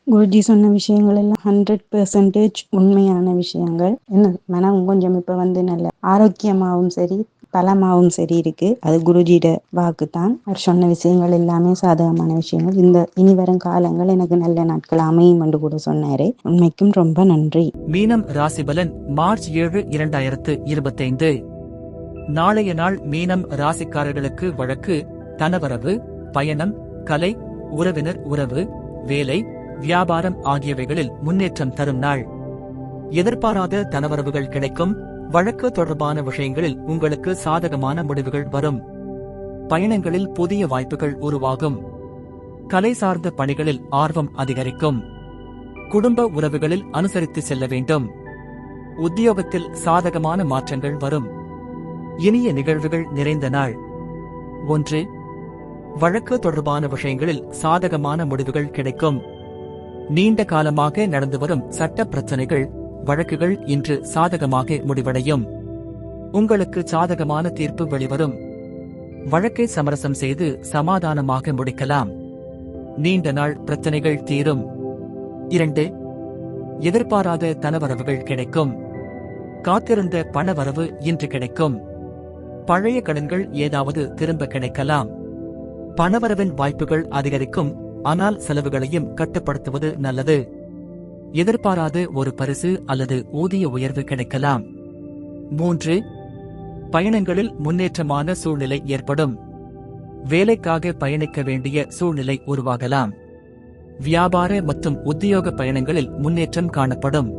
குருஜி சொன்ன விஷயங்கள் எல்லாம் 100% உண்மையான விஷயங்கள். என்ன மனம் கொஞ்சம் இப்ப நல்ல ஆரோக்கியமாவும் சரி, பலமாவும் சரி இருக்கு. அது குருஜியோட வாக்கு தான். அவர் சொன்ன விஷயங்கள் எல்லாமே சாதகமான விஷயங்கள். இந்த இனி வரும் காலங்கள் எனக்கு நல்ல நாட்கள் அமையும் என்று கூட சொன்னாரு. உண்மைக்கும் ரொம்ப நன்றி. மீனம் ராசிபலன் மார்ச் 7, 2025. நாளைய நாள் மீனம் ராசிக்காரர்களுக்கு வழக்கு, தனவரவு, பயணம், கலை, உறவினர் உறவு, வேலை, வியாபாரம் ஆகியவைகளில் முன்னேற்றம் தரும் நாள். எதிர்பாராத தனவரவுகள் கிடைக்கும். வழக்கு தொடர்பான விஷயங்களில் உங்களுக்கு சாதகமான முடிவுகள் வரும். பயணங்களில் புதிய வாய்ப்புகள் உருவாகும். கலை சார்ந்த பணிகளில் ஆர்வம் அதிகரிக்கும். குடும்ப உறவுகளில் அனுசரித்து செல்ல வேண்டும். உத்தியோகத்தில் சாதகமான மாற்றங்கள் வரும். இனிய நிகழ்வுகள் நிறைந்த நாள். 1. வழக்கு தொடர்பான விஷயங்களில் சாதகமான முடிவுகள் கிடைக்கும். நீண்ட காலமாக நடந்து வரும் சட்ட பிரச்சனைகள், வழக்குகள் இன்று சாதகமாக முடிவடையும். உங்களுக்கு சாதகமான தீர்ப்பு வெளிவரும். வழக்கை சமரசம் செய்து சமாதானமாக முடிக்கலாம். நீண்ட நாள் பிரச்சனைகள் தீரும். 2. எதிர்பாராத தனவரவுகள் கிடைக்கும். காத்திருந்த பணவரவு இன்று கிடைக்கும். பழைய கடன்கள் ஏதாவது திரும்ப கிடைக்கலாம். பணவரவின் வாய்ப்புகள் அதிகரிக்கும். ஆனால் செலவுகளையும் கட்டுப்படுத்துவது நல்லது. எதிர்பாராத ஒரு பரிசு அல்லது ஊதிய உயர்வு கிடைக்கலாம். 3. பயணங்களில் முன்னேற்றமான சூழ்நிலை ஏற்படும். வேலைக்காக பயணிக்க வேண்டிய சூழ்நிலை உருவாகலாம். வியாபார மற்றும் உத்தியோக பயணங்களில் முன்னேற்றம் காணப்படும்.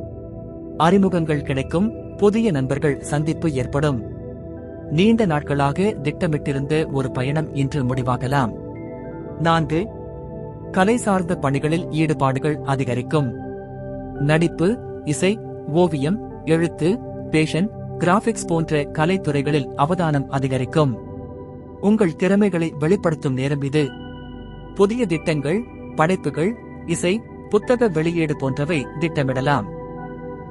அறிமுகங்கள் கிடைக்கும். புதிய நண்பர்கள் சந்திப்பு ஏற்படும். நீண்ட நாட்களாக திட்டமிட்டிருந்த ஒரு பயணம் இன்று முடிவாகலாம். 4. கலை சார்ந்த பணிகளில் ஈடுபாடுகள் அதிகரிக்கும். நடிப்பு, இசை, ஓவியம், எழுத்து, பேஷன், கிராபிக்ஸ் போன்ற கலைத்துறைகளில் அவதானம் அதிகரிக்கும். உங்கள் திறமைகளை வெளிப்படுத்தும் நேரம் இது. புதிய திட்டங்கள், படைப்புகள், இசை, புத்தக வெளியீடு போன்றவை திட்டமிடலாம்.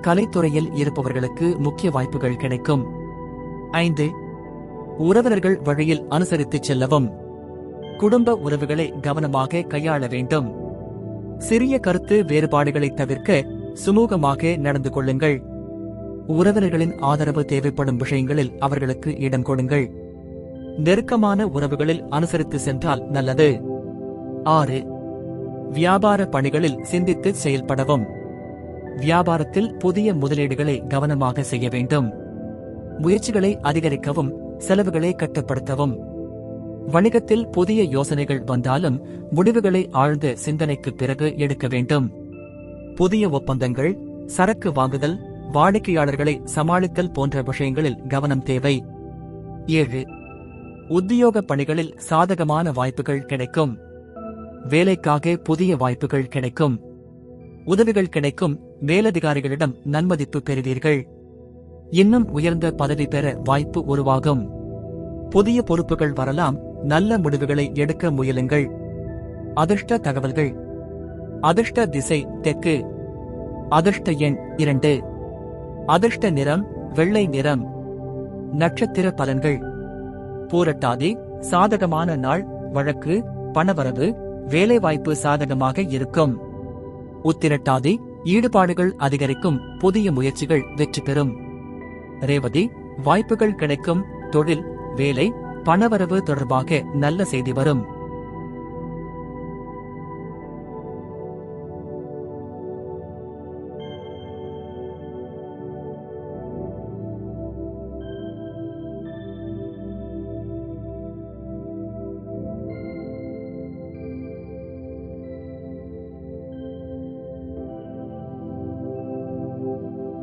கலைத்துறையில் இருப்பவர்களுக்கு முக்கிய வாய்ப்புகள் கிடைக்கும். 5. உறவினர்கள் வழியில் அனுசரித்துச் செல்லவும். குடும்ப உறவுகளை கவனமாக கையாள வேண்டும். சிறிய கருத்து வேறுபாடுகளை தவிர்க்க சுமூகமாக நடந்து கொள்ளுங்கள். உறவினர்களின் ஆதரவு தேவைப்படும் விஷயங்களில் அவர்களுக்கு இடம் கொடுங்கள். நெருக்கமான உறவுகளில் அனுசரித்து சென்றால் நல்லது. 6. வியாபார பணிகளில் சிந்தித்து செயல்படவும். வியாபாரத்தில் புதிய முதலீடுகளை கவனமாக செய்ய வேண்டும். முயற்சிகளை அதிகரிக்கவும், செலவுகளை கட்டுப்படுத்தவும். வணிகத்தில் புதிய யோசனைகள் வந்தாலும் முடிவுகளை ஆழ்ந்த சிந்தனைக்கு பிறகு எடுக்க வேண்டும். புதிய ஒப்பந்தங்கள், சரக்கு வாங்குதல், வாடிக்கையாளர்களை சமாளித்தல் போன்ற விஷயங்களில் கவனம் தேவை. 7. உத்தியோக பணிகளில் சாதகமான வாய்ப்புகள் கிடைக்கும். வேலைக்காக புதிய வாய்ப்புகள் கிடைக்கும். உதவிகள் கிடைக்கும். மேலதிகாரிகளிடம் நன்மதிப்பு பெறுவீர்கள். இன்னும் உயர்ந்த பதவி பெற வாய்ப்பு உருவாகும். புதிய பொறுப்புகள் வரலாம். நல்ல முடிவுகளை எடுக்க முயலுங்கள். அதிர்ஷ்ட தகவல்கள். அதிர்ஷ்ட திசை தெற்கு. அதிர்ஷ்ட எண் 2. அதிர்ஷ்ட நிறம் வெள்ளை நிறம். நட்சத்திர பலன்கள். பூரட்டாதி சாதகமான நாள். வழக்கு, பணவரவு, வேலைவாய்ப்பு சாதகமாக இருக்கும். உத்திரட்டாதி ஈடுபாடுகள் அதிகரிக்கும். புதிய முயற்சிகள் வெற்றி பெறும். ரேவதி வாய்ப்புகள் கிடைக்கும். தொழில், வேலை, பணவரவு தொடர்பாக நல்ல செய்தி வரும்.